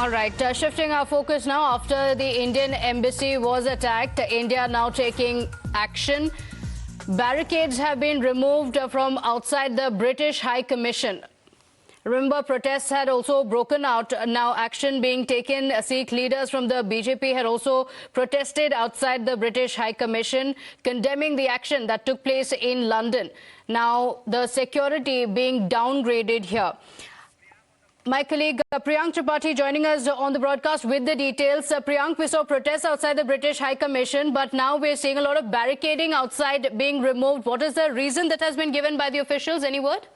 All right, shifting our focus now after the Indian embassy was attacked, India now taking action. Barricades have been removed from outside the British High Commission. Remember, protests had also broken out. Now action being taken. Sikh leaders from the BJP had also protested outside the British High Commission, condemning the action that took place in London. Now the security being downgraded here. My colleague Priyank Tripathi joining us on the broadcast with the details. Priyank, we saw protests outside the British High Commission, but now we're seeing a lot of barricading outside being removed. What is the reason that has been given by the officials? Any word?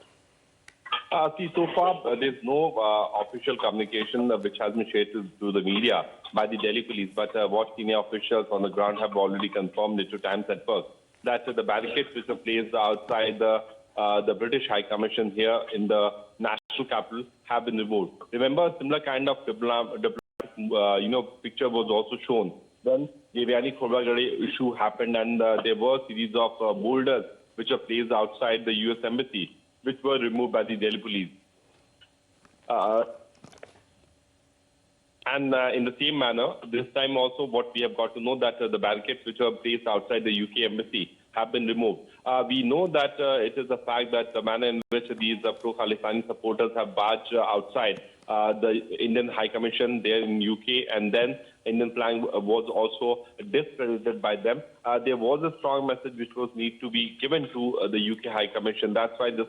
So far, there's no official communication which has been shared to the media by the Delhi police. But what senior officials on the ground have already confirmed it to Times Network, that the barricades which are placed outside the British High Commission here in the national capital have been removed. Remember, a similar kind of diplomatic picture was also shown when the Devyani Khobragade issue happened, and there were a series of boulders which are placed outside the US Embassy, which were removed by the Delhi police. And in the same manner, this time also what we have got to know that the barricades which were placed outside the UK Embassy have been removed. We know that it is a fact that the manner in which these pro-Khalistani supporters have barged outside the Indian High Commission there in UK, and then Indian flag was also discredited by them. There was a strong message which was need to be given to the UK High Commission. That's why this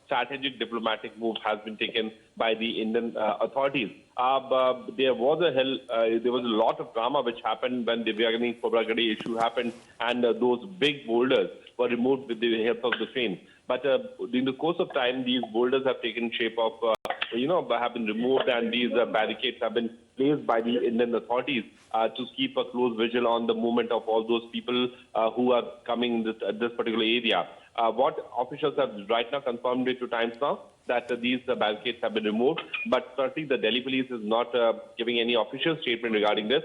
strategic diplomatic move has been taken by the Indian authorities. There was a lot of drama which happened when the Devyani Khobragade issue happened, and those big boulders were removed with the help of the train. But in the course of time, these boulders have taken shape of, have been removed, and these barricades have been placed by the Indian authorities to keep a close vigil on the movement of all those people who are coming in this particular area. What officials have right now confirmed it to Times Now, that these barricades have been removed, but certainly the Delhi police is not giving any official statement regarding this.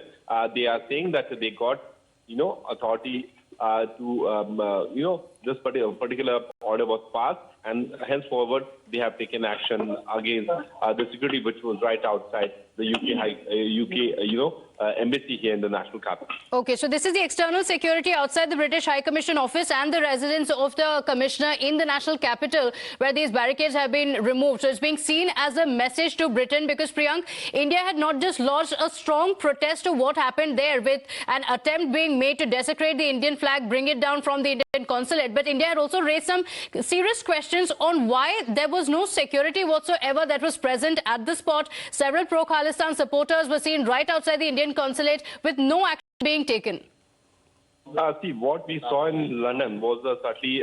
They are saying that they got, authority to, this particular order was passed, and henceforward they have taken action against the security which was right outside the embassy here in the national capital. Okay, so this is the external security outside the British High Commission office and the residence of the commissioner in the national capital, where these barricades have been removed. So it's being seen as a message to Britain, because Priyank, India had not just lodged a strong protest to what happened there, with an attempt being made to desecrate the Indian flag, bring it down from the Indian consulate, but India had also raised some serious questions on why there was no security whatsoever that was present at the spot. Several pro-Khalistan supporters were seen right outside the Indian consulate with no action being taken. See, what we saw in London was certainly,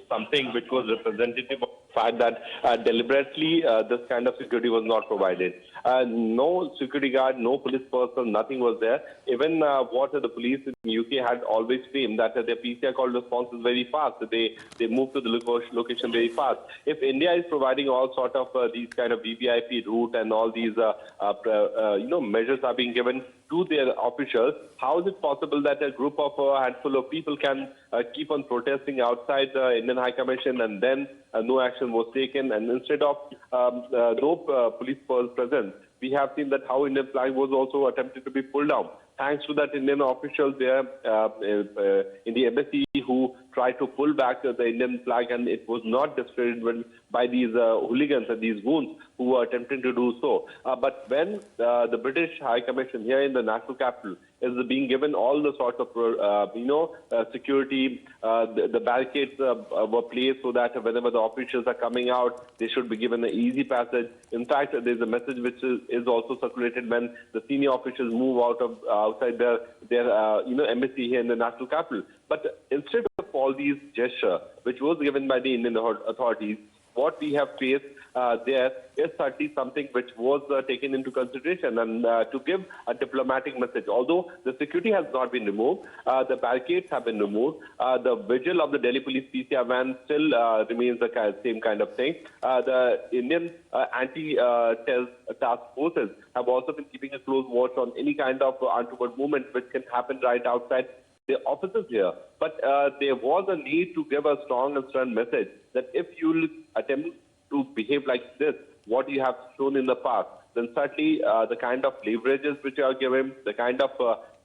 something which was representative of the fact that deliberately this kind of security was not provided. No security guard, no police person, nothing was there. Even what the police in the UK had always claimed, that their PCR call response is very fast. They move to the location very fast. If India is providing all sort of these kind of VVIP route and all these measures are being given to their officials, how is it possible that a group of a handful of people can keep on protesting outside the Indian High Commission, and then no action was taken? And instead of no police presence, we have seen that how Indian flag was also attempted to be pulled down. Thanks to that Indian officials there in the embassy who tried to pull back the Indian flag, and it was not discredited by these hooligans and these goons who were attempting to do so. But when the British High Commission here in the national capital is being given all the sorts of, security, the barricades were placed so that whenever the officials are coming out, they should be given an easy passage. In fact, there's a message which is also circulated when the senior officials move out of outside their embassy here in the national capital. But instead of all these gestures, which was given by the Indian authorities, what we have faced there is certainly something which was taken into consideration, and to give a diplomatic message. Although the security has not been removed, the barricades have been removed, the vigil of the Delhi police PCR van still remains the same kind of thing. The Indian anti-terror task forces have also been keeping a close watch on any kind of untoward movement which can happen right outside the offices here. But there was a need to give a strong and stern message that if you attempt to behave like this, what you have shown in the past, then certainly the kind of leverages which are given, the kind of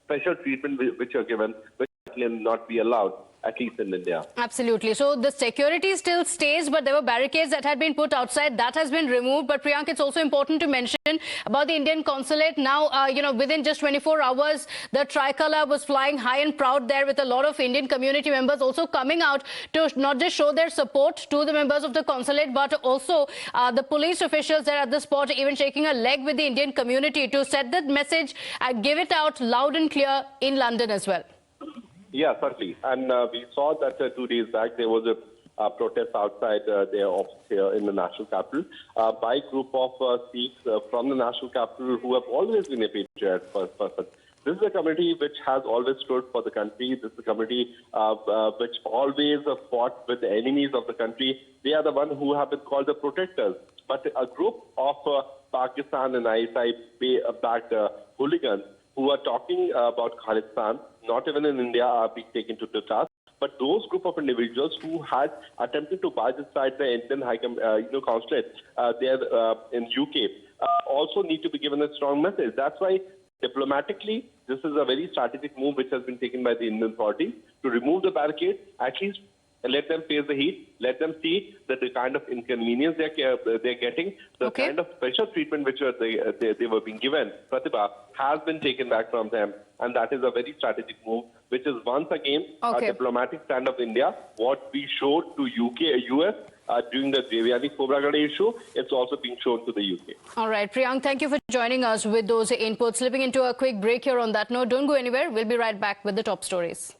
special treatment which are given, will certainly not be allowed, at least in India. Absolutely. So the security still stays, but there were barricades that had been put outside. That has been removed. But Priyank, it's also important to mention about the Indian consulate. Now, within just 24 hours, the tricolour was flying high and proud there, with a lot of Indian community members also coming out to not just show their support to the members of the consulate, but also the police officials there at the spot, even shaking a leg with the Indian community to set that message and give it out loud and clear in London as well. Yeah, certainly. And we saw that 2 days back there was a protest outside their office here in the national capital by a group of Sikhs from the national capital who have always been a patriot person. This is a community which has always stood for the country. This is a community which always fought with the enemies of the country. They are the ones who have been called the protectors. But a group of Pakistan and ISI-backed hooligans who are talking about Khalistan, not even in India, are being taken to the task. But those group of individuals who had attempted to barge inside the Indian consulate there in UK also need to be given a strong message. That's why diplomatically, this is a very strategic move which has been taken by the Indian authorities to remove the barricade, at least let them face the heat, let them see that the kind of inconvenience they're getting, the kind of special treatment which they were being given, Pratibha, has been taken back from them. And that is a very strategic move, which is once again a diplomatic stand of India. What we showed to US during the Devyani Khobragade issue, it's also being shown to the UK. All right, Priyank, thank you for joining us with those inputs. Slipping into a quick break here on that note. Don't go anywhere. We'll be right back with the top stories.